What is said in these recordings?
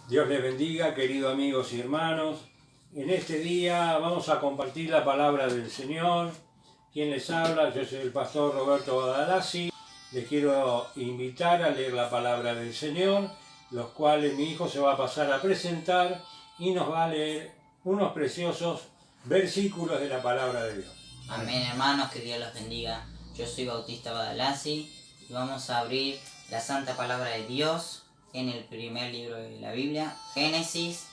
Dios les bendiga, queridos amigos y hermanos. En este día vamos a compartir la palabra del Señor. ¿Quién les habla? Yo soy el pastor Roberto Badalasi. Les quiero invitar a leer la palabra del Señor, los cuales mi hijo se va a pasar a presentar y nos va a leer unos preciosos versículos de la palabra de Dios. Amén, hermanos, que Dios los bendiga. Yo soy Bautista Badalasi y vamos a abrir la santa palabra de Dios en el primer libro de la Biblia, Génesis,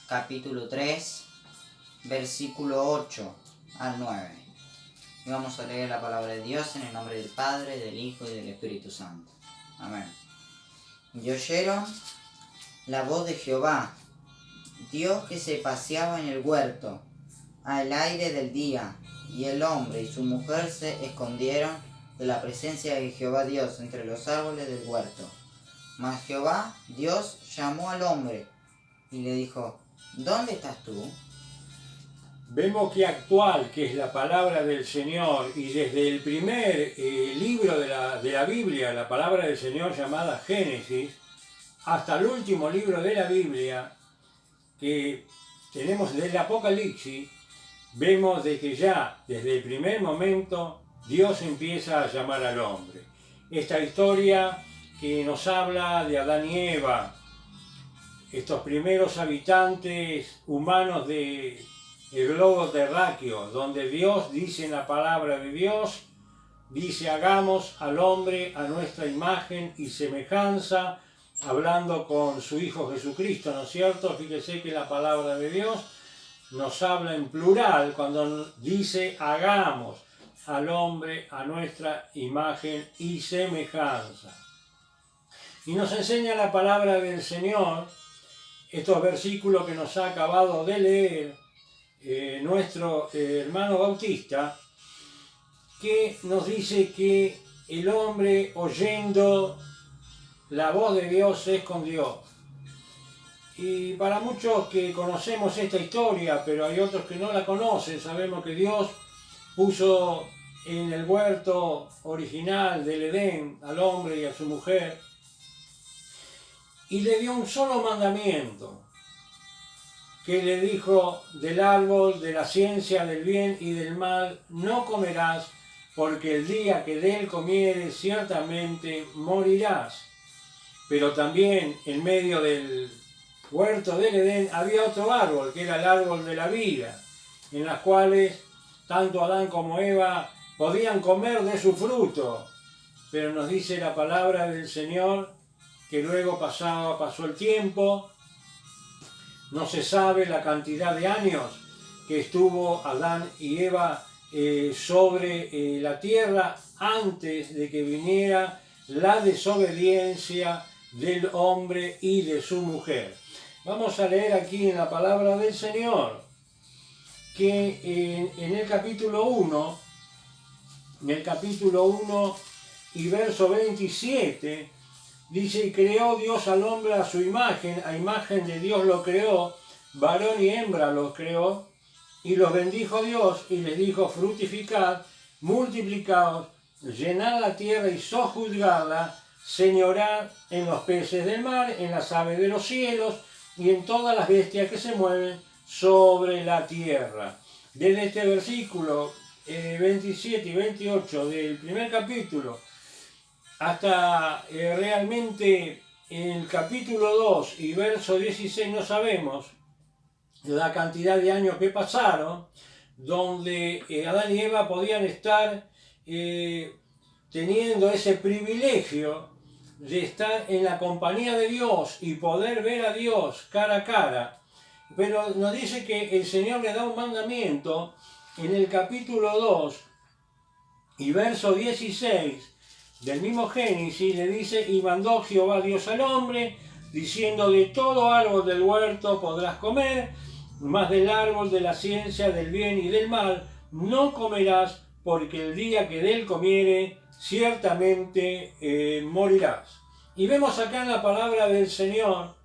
capítulo 3, versículo 8 al 9. Y vamos a leer la palabra de Dios en el nombre del Padre, del Hijo y del Espíritu Santo. Amén. Y oyeron la voz de Jehová, Dios que se paseaba en el huerto, al aire del día, y el hombre y su mujer se escondieron de la presencia de Jehová Dios entre los árboles del huerto. Mas Jehová Dios llamó al hombre y le dijo: ¿Dónde estás tú? Vemos que actual, que es la palabra del Señor, y desde el primer libro de la Biblia, la palabra del Señor llamada Génesis, hasta el último libro de la Biblia, que tenemos del Apocalipsis, vemos de que ya desde el primer momento Dios empieza a llamar al hombre. Esta historia que nos habla de Adán y Eva, estos primeros habitantes humanos del globo terráqueo, donde Dios dice en la palabra de Dios, dice: hagamos al hombre a nuestra imagen y semejanza, hablando con su Hijo Jesucristo, ¿no es cierto? Fíjese que la palabra de Dios nos habla en plural cuando dice: hagamos al hombre a nuestra imagen y semejanza. Y nos enseña la palabra del Señor, estos versículos que nos ha acabado de leer nuestro hermano Bautista, que nos dice que el hombre, oyendo la voz de Dios, se escondió. Y para muchos que conocemos esta historia, pero hay otros que no la conocen, sabemos que Dios puso en el huerto original del Edén al hombre y a su mujer, y le dio un solo mandamiento, que le dijo: del árbol de la ciencia del bien y del mal no comerás, porque el día que de él comieres ciertamente morirás. Pero también en medio del huerto del Edén había otro árbol, que era el árbol de la vida, en las cuales tanto Adán como Eva podían comer de su fruto. Pero nos dice la palabra del Señor que luego pasó el tiempo, no se sabe la cantidad de años que estuvo Adán y Eva sobre la tierra antes de que viniera la desobediencia del hombre y de su mujer. Vamos a leer aquí en la palabra del Señor que en el capítulo 1 y verso 27, dice: y creó Dios al hombre a su imagen, a imagen de Dios lo creó, varón y hembra los creó, y los bendijo Dios y les dijo: fructificad, multiplicaos, llenad la tierra y sojuzgadla, señorad en los peces del mar, en las aves de los cielos y en todas las bestias que se mueven sobre la tierra. Desde este versículo 27 y 28 del primer capítulo hasta realmente el capítulo 2 y verso 16 no sabemos la cantidad de años que pasaron, donde Adán y Eva podían estar teniendo ese privilegio de estar en la compañía de Dios y poder ver a Dios cara a cara. Pero nos dice que el Señor le da un mandamiento en el capítulo 2 y verso 16 del mismo Génesis. Le dice: y mandó Jehová Dios al hombre, diciendo: de todo árbol del huerto podrás comer, mas del árbol de la ciencia del bien y del mal no comerás, porque el día que de él comiere ciertamente morirás. Y vemos acá en la palabra del Señor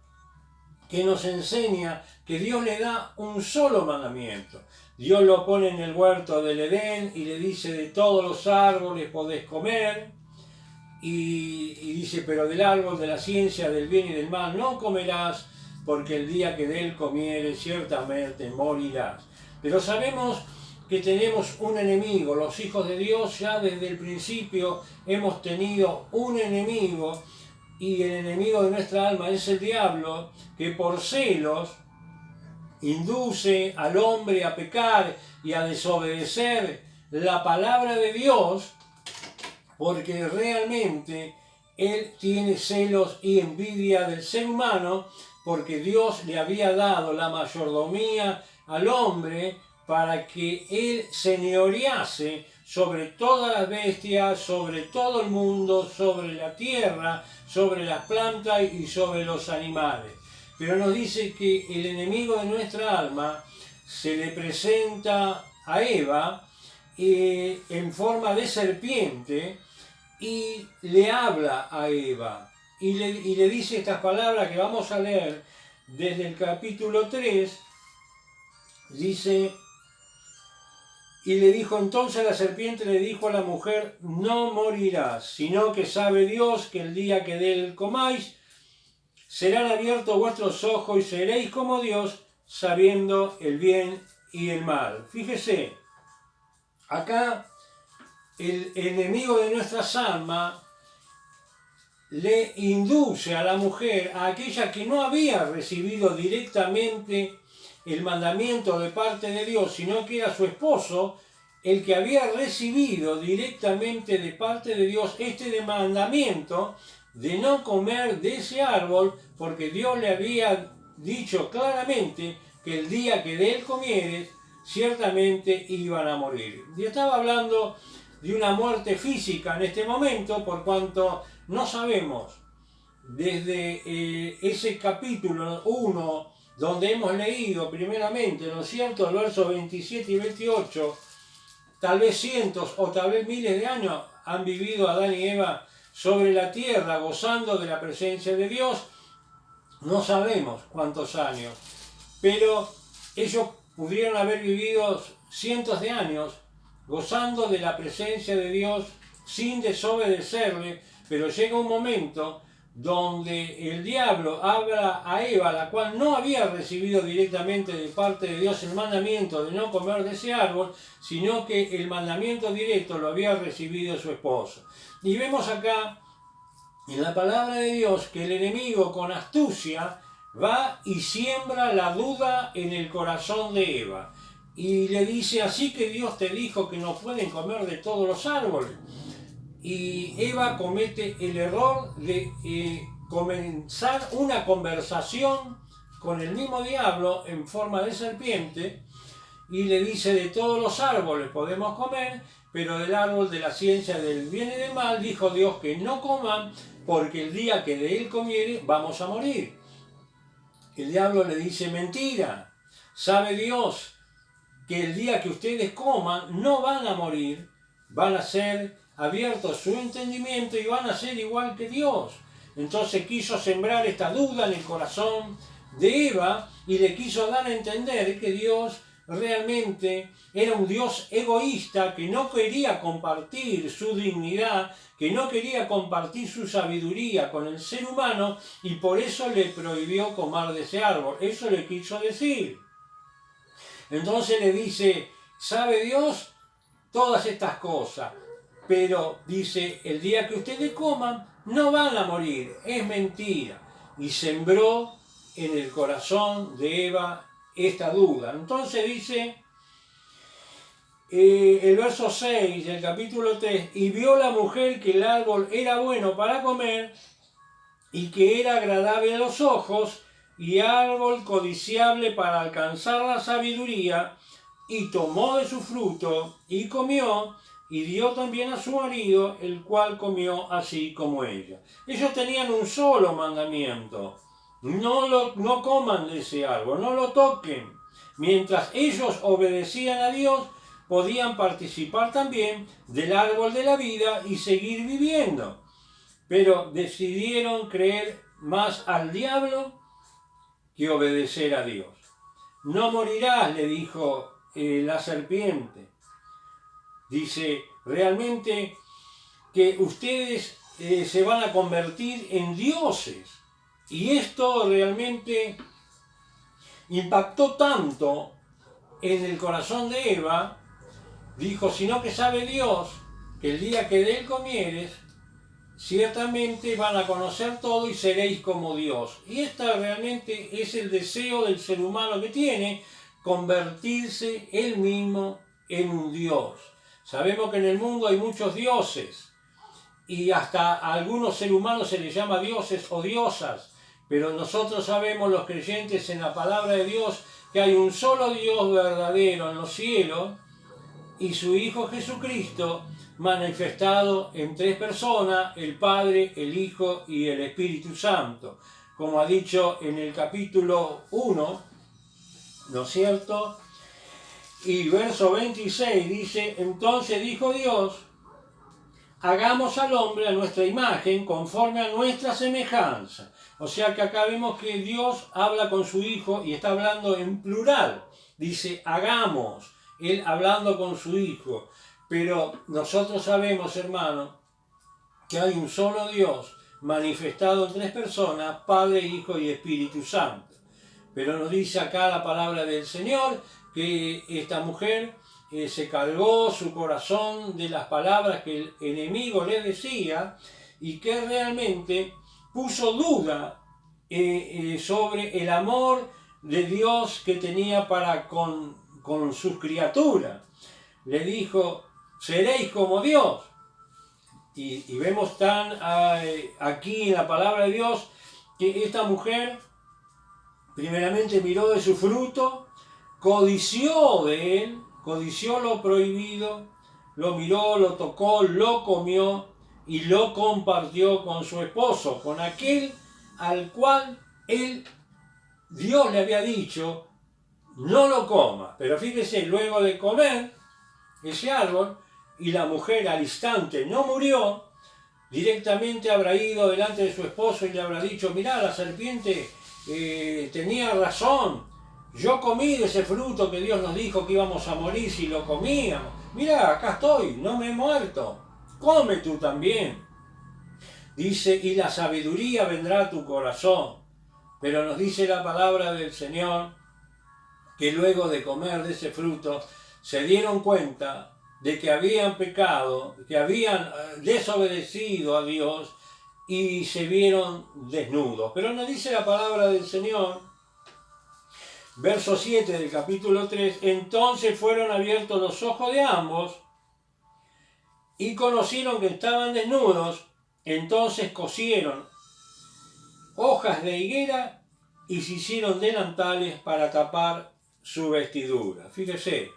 que nos enseña que Dios le da un solo mandamiento. Dios lo pone en el huerto del Edén y le dice: de todos los árboles podés comer, y dice: pero del árbol de la ciencia del bien y del mal no comerás, porque el día que de él comieres ciertamente morirás. Pero sabemos que tenemos un enemigo, los hijos de Dios ya desde el principio hemos tenido un enemigo, y el enemigo de nuestra alma es el diablo, que por celos induce al hombre a pecar y a desobedecer la palabra de Dios, porque realmente él tiene celos y envidia del ser humano, porque Dios le había dado la mayordomía al hombre para que él señorease sobre todas las bestias, sobre todo el mundo, sobre la tierra, sobre las plantas y sobre los animales. Pero nos dice que el enemigo de nuestra alma se le presenta a Eva en forma de serpiente y le habla a Eva y le dice estas palabras que vamos a leer desde el capítulo 3. Dice: y le dijo entonces la serpiente, le dijo a la mujer: no morirás, sino que sabe Dios que el día que de él comáis, serán abiertos vuestros ojos y seréis como Dios, sabiendo el bien y el mal. Fíjese, acá el enemigo de nuestras almas le induce a la mujer, a aquella que no había recibido directamente el mandamiento de parte de Dios, sino que era su esposo el que había recibido directamente de parte de Dios este mandamiento de no comer de ese árbol, porque Dios le había dicho claramente que el día que de él comieres, ciertamente iban a morir. Y estaba hablando de una muerte física en este momento, por cuanto no sabemos desde ese capítulo 1, donde hemos leído primeramente, ¿no es cierto?, el verso 27 y 28, tal vez cientos o tal vez miles de años han vivido Adán y Eva sobre la tierra, gozando de la presencia de Dios. No sabemos cuántos años, pero ellos pudieron haber vivido cientos de años gozando de la presencia de Dios sin desobedecerle, pero llega un momento donde el diablo habla a Eva, la cual no había recibido directamente de parte de Dios el mandamiento de no comer de ese árbol, sino que el mandamiento directo lo había recibido su esposo. Y vemos acá en la palabra de Dios que el enemigo con astucia va y siembra la duda en el corazón de Eva. Y le dice: así que Dios te dijo que no pueden comer de todos los árboles. Y Eva comete el error de comenzar una conversación con el mismo diablo en forma de serpiente, y le dice: de todos los árboles podemos comer, pero del árbol de la ciencia del bien y del mal dijo Dios que no coman, porque el día que de él comiere vamos a morir. El diablo le dice: mentira, sabe Dios que el día que ustedes coman no van a morir, van a ser abiertos su entendimiento y van a ser igual que Dios. Entonces quiso sembrar esta duda en el corazón de Eva y le quiso dar a entender que Dios realmente era un Dios egoísta, que no quería compartir su dignidad, que no quería compartir su sabiduría con el ser humano, y por eso le prohibió comer de ese árbol. Eso le quiso decir. Entonces le dice: ¿sabe Dios todas estas cosas? Pero dice: el día que ustedes coman no van a morir. Es mentira. Y sembró en el corazón de Eva esta duda. Entonces dice el verso 6 del capítulo 3: y vio la mujer que el árbol era bueno para comer y que era agradable a los ojos y árbol codiciable para alcanzar la sabiduría, y tomó de su fruto y comió, y dio también a su marido, el cual comió así como ella. Ellos tenían un solo mandamiento: no coman de ese árbol, no lo toquen. Mientras ellos obedecían a Dios, podían participar también del árbol de la vida y seguir viviendo. Pero decidieron creer más al diablo que obedecer a Dios. No morirás, le dijo la serpiente. Dice: realmente que ustedes se van a convertir en dioses. Y esto realmente impactó tanto en el corazón de Eva, dijo, sino que sabe Dios que el día que de él comieres, ciertamente van a conocer todo y seréis como Dios. Y esta realmente es el deseo del ser humano que tiene, convertirse él mismo en un Dios. Sabemos que en el mundo hay muchos dioses y hasta a algunos seres humanos se les llama dioses o diosas, pero nosotros sabemos, los creyentes en la palabra de Dios, que hay un solo Dios verdadero en los cielos y su Hijo Jesucristo, manifestado en tres personas, el Padre, el Hijo y el Espíritu Santo. Como ha dicho en el capítulo 1, ¿no es cierto? Y verso 26 dice, entonces dijo Dios, hagamos al hombre a nuestra imagen, conforme a nuestra semejanza. O sea que acá vemos que Dios habla con su Hijo y está hablando en plural. Dice, hagamos, Él hablando con su Hijo. Pero nosotros sabemos, hermanos, que hay un solo Dios manifestado en tres personas, Padre, Hijo y Espíritu Santo. Pero nos dice acá la palabra del Señor que esta mujer se cargó su corazón de las palabras que el enemigo le decía y que realmente puso duda sobre el amor de Dios que tenía para con sus criaturas. Le dijo, seréis como Dios. Y vemos tan aquí en la palabra de Dios que esta mujer primeramente miró de su fruto, codició de él, codició lo prohibido, lo miró, lo tocó, lo comió y lo compartió con su esposo, con aquel al cual Dios le había dicho, no lo coma. Pero fíjese, luego de comer ese árbol, y la mujer al instante no murió, directamente habrá ido delante de su esposo y le habrá dicho, mirá, la serpiente tenía razón, yo comí de ese fruto que Dios nos dijo que íbamos a morir si lo comíamos. Mirá, acá estoy, no me he muerto, come tú también. Dice, y la sabiduría vendrá a tu corazón. Pero nos dice la palabra del Señor que luego de comer de ese fruto se dieron cuenta de que habían pecado, que habían desobedecido a Dios y se vieron desnudos. Pero nos dice la palabra del Señor, verso 7 del capítulo 3, entonces fueron abiertos los ojos de ambos y conocieron que estaban desnudos, entonces cosieron hojas de higuera y se hicieron delantales para tapar su vestidura. Fíjese,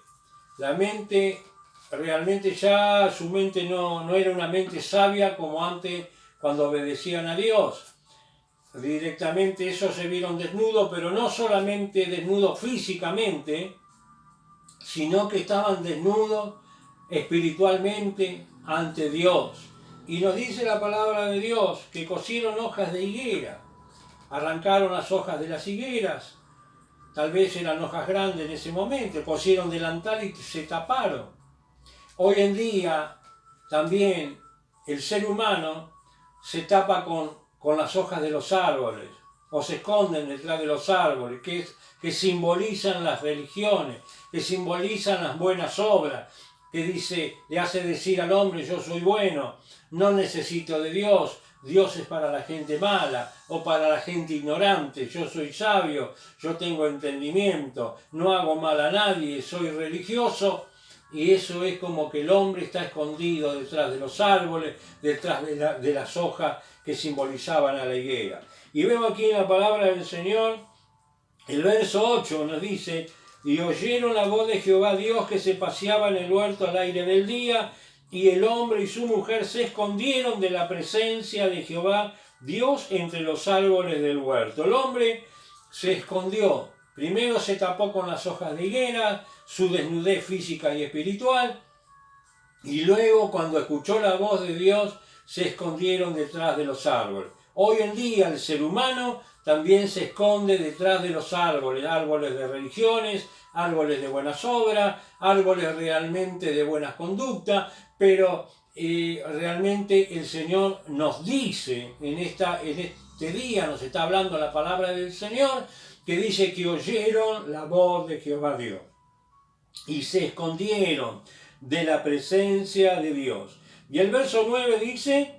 la mente, realmente ya su mente no era una mente sabia como antes cuando obedecían a Dios. Directamente ellos se vieron desnudos, pero no solamente desnudos físicamente, sino que estaban desnudos espiritualmente ante Dios. Y nos dice la palabra de Dios que cosieron hojas de higuera, arrancaron las hojas de las higueras, tal vez eran hojas grandes en ese momento, cosieron delantal y se taparon. Hoy en día también el ser humano se tapa con las hojas de los árboles, o se esconden detrás de los árboles, que simbolizan las religiones, que simbolizan las buenas obras, que dice, le hace decir al hombre, yo soy bueno, no necesito de Dios, Dios es para la gente mala o para la gente ignorante, yo soy sabio, yo tengo entendimiento, no hago mal a nadie, soy religioso. Y eso es como que el hombre está escondido detrás de los árboles, detrás de las hojas que simbolizaban a la higuera. Y vemos aquí en la palabra del Señor, el verso 8 nos dice, y oyeron la voz de Jehová Dios que se paseaba en el huerto al aire del día, y el hombre y su mujer se escondieron de la presencia de Jehová Dios entre los árboles del huerto. El hombre se escondió, primero se tapó con las hojas de higuera, su desnudez física y espiritual, y luego cuando escuchó la voz de Dios se escondieron detrás de los árboles. Hoy en día el ser humano también se esconde detrás de los árboles, árboles de religiones, árboles de buenas obras, árboles realmente de buenas conductas, pero realmente el Señor nos dice en este día, nos está hablando la palabra del Señor, que dice que oyeron la voz de Jehová Dios y se escondieron de la presencia de Dios. Y el verso 9 dice: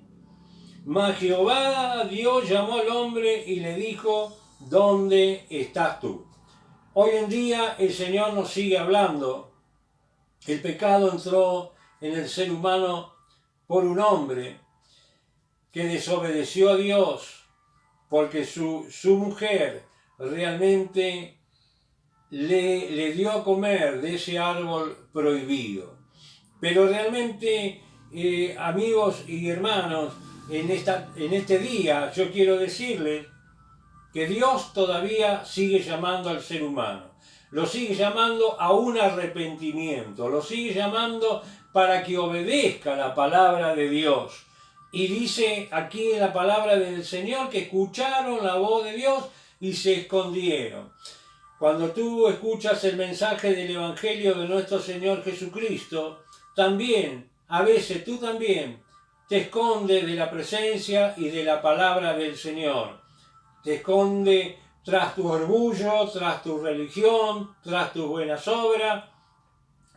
mas Jehová Dios llamó al hombre y le dijo: ¿dónde estás tú? Hoy en día el Señor nos sigue hablando. El pecado entró en el ser humano por un hombre que desobedeció a Dios, porque su mujer realmente le dio a comer de ese árbol prohibido. Pero realmente, amigos y hermanos, en este día yo quiero decirles que Dios todavía sigue llamando al ser humano. Lo sigue llamando a un arrepentimiento, lo sigue llamando para que obedezca la palabra de Dios. Y dice aquí en la palabra del Señor que escucharon la voz de Dios y se escondieron. Cuando tú escuchas el mensaje del Evangelio de nuestro Señor Jesucristo, también, a veces tú también, te escondes de la presencia y de la palabra del Señor. Te esconde tras tu orgullo, tras tu religión, tras tus buenas obras,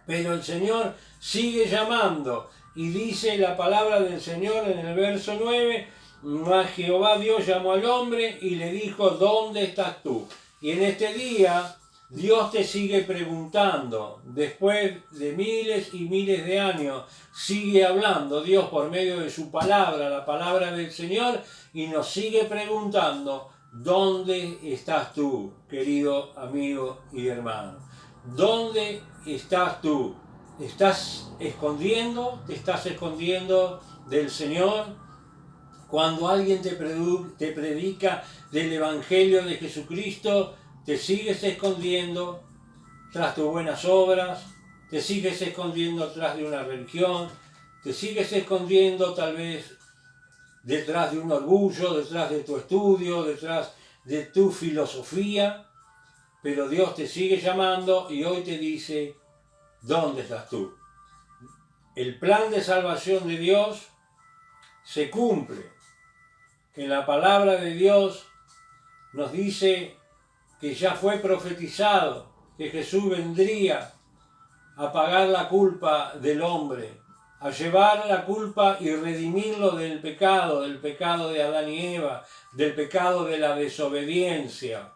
pero el Señor sigue llamando, y dice la palabra del Señor en el verso 9, mas Jehová Dios llamó al hombre y le dijo: ¿dónde estás tú? Y en este día Dios te sigue preguntando, después de miles y miles de años, sigue hablando Dios por medio de su palabra, la palabra del Señor, y nos sigue preguntando: ¿dónde estás tú, querido amigo y hermano? ¿Dónde estás tú? ¿Te estás escondiendo? ¿Te estás escondiendo del Señor? Cuando alguien te predica del Evangelio de Jesucristo, te sigues escondiendo tras tus buenas obras, te sigues escondiendo tras de una religión, te sigues escondiendo tal vez detrás de un orgullo, detrás de tu estudio, detrás de tu filosofía, pero Dios te sigue llamando y hoy te dice: ¿dónde estás tú? El plan de salvación de Dios se cumple. En la palabra de Dios nos dice que ya fue profetizado que Jesús vendría a pagar la culpa del hombre, a llevar la culpa y redimirlo del pecado de Adán y Eva, del pecado de la desobediencia.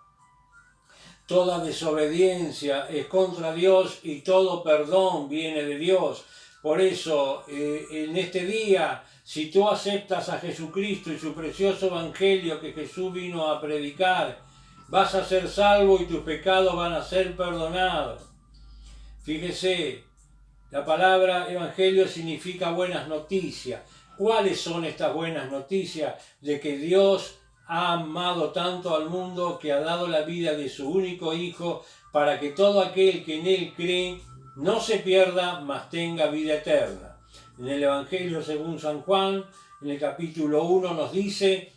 Toda desobediencia es contra Dios y todo perdón viene de Dios. Por eso, en este día, si tú aceptas a Jesucristo y su precioso evangelio que Jesús vino a predicar, vas a ser salvo y tus pecados van a ser perdonados. Fíjese, la palabra evangelio significa buenas noticias. ¿Cuáles son estas buenas noticias? De que Dios ha amado tanto al mundo que ha dado la vida de su único Hijo para que todo aquel que en Él cree no se pierda, mas tenga vida eterna. En el Evangelio según San Juan, en el capítulo 1, nos dice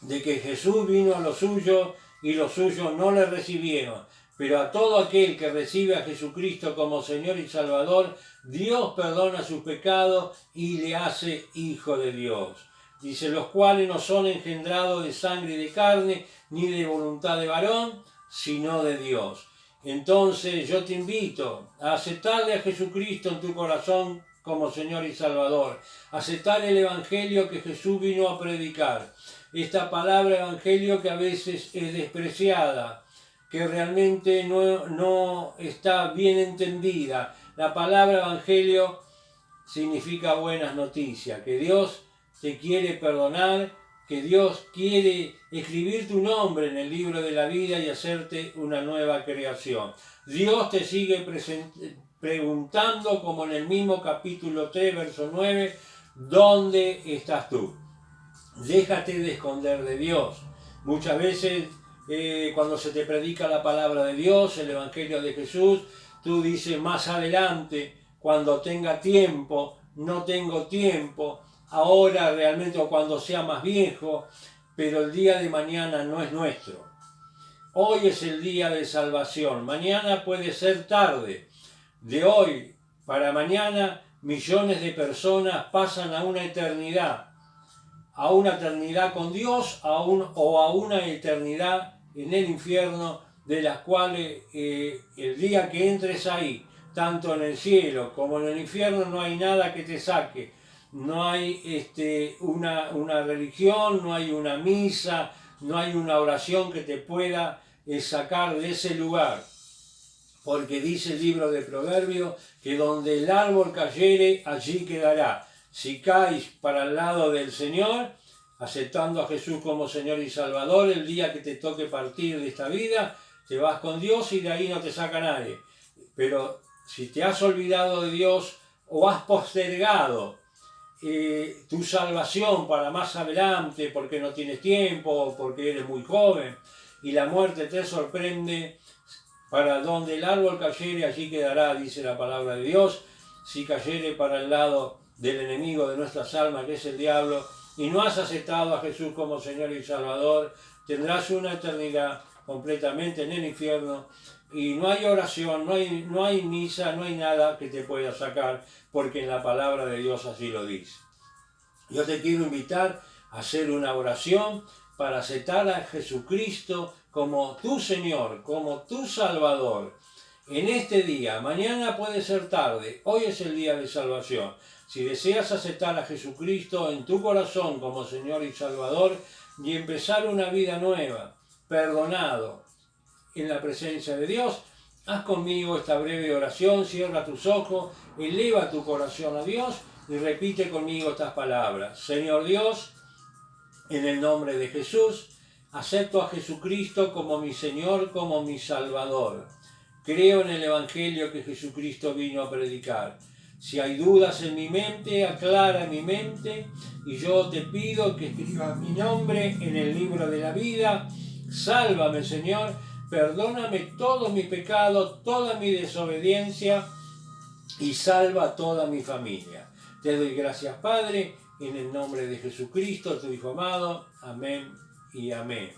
de que Jesús vino a los suyos y los suyos no le recibieron. Pero a todo aquel que recibe a Jesucristo como Señor y Salvador, Dios perdona sus pecados y le hace hijo de Dios. Dice: los cuales no son engendrados de sangre y de carne, ni de voluntad de varón, sino de Dios. Entonces yo te invito a aceptarle a Jesucristo en tu corazón como Señor y Salvador, aceptar el Evangelio que Jesús vino a predicar. Esta palabra Evangelio que a veces es despreciada, que realmente no está bien entendida. La palabra Evangelio significa buenas noticias, que Dios te quiere perdonar, que Dios quiere escribir tu nombre en el libro de la vida y hacerte una nueva creación. Dios te sigue preguntando, como en el mismo capítulo 3, verso 9, ¿dónde estás tú? Déjate de esconder de Dios. Muchas veces cuando se te predica la palabra de Dios, el Evangelio de Jesús, tú dices: más adelante, cuando tenga tiempo, no tengo tiempo, ahora realmente, o cuando sea más viejo, pero el día de mañana no es nuestro. Hoy es el día de salvación, mañana puede ser tarde. De hoy para mañana, millones de personas pasan a una eternidad con Dios o a una eternidad en el infierno, de las cuales el día que entres ahí, tanto en el cielo como en el infierno, no hay nada que te saque. No hay una religión, no hay una misa, no hay una oración que te pueda sacar de ese lugar. Porque dice el libro de Proverbios que donde el árbol cayere, allí quedará. Si caes para el lado del Señor, aceptando a Jesús como Señor y Salvador, el día que te toque partir de esta vida, te vas con Dios y de ahí no te saca nadie. Pero si te has olvidado de Dios o has postergado tu salvación para más adelante porque no tienes tiempo, porque eres muy joven y la muerte te sorprende, para donde el árbol cayere allí quedará, dice la palabra de Dios. Si cayere para el lado del enemigo de nuestras almas, que es el diablo, y no has aceptado a Jesús como Señor y Salvador, tendrás una eternidad completamente en el infierno, y no hay oración, no hay misa, no hay nada que te pueda sacar, porque en la palabra de Dios así lo dice. Yo te quiero invitar a hacer una oración para aceptar a Jesucristo como tu Señor, como tu Salvador. En este día, mañana puede ser tarde, hoy es el día de salvación. Si deseas aceptar a Jesucristo en tu corazón como Señor y Salvador y empezar una vida nueva, perdonado, en la presencia de Dios, haz conmigo esta breve oración, cierra tus ojos, eleva tu corazón a Dios y repite conmigo estas palabras. Señor Dios, en el nombre de Jesús, acepto a Jesucristo como mi Señor, como mi Salvador. Creo en el Evangelio que Jesucristo vino a predicar. Si hay dudas en mi mente, aclara mi mente, y yo te pido que escribas mi nombre en el libro de la vida. Sálvame, Señor, perdóname todos mis pecados, toda mi desobediencia, y salva a toda mi familia. Te doy gracias, Padre, en el nombre de Jesucristo, tu Hijo amado. Amén y amén.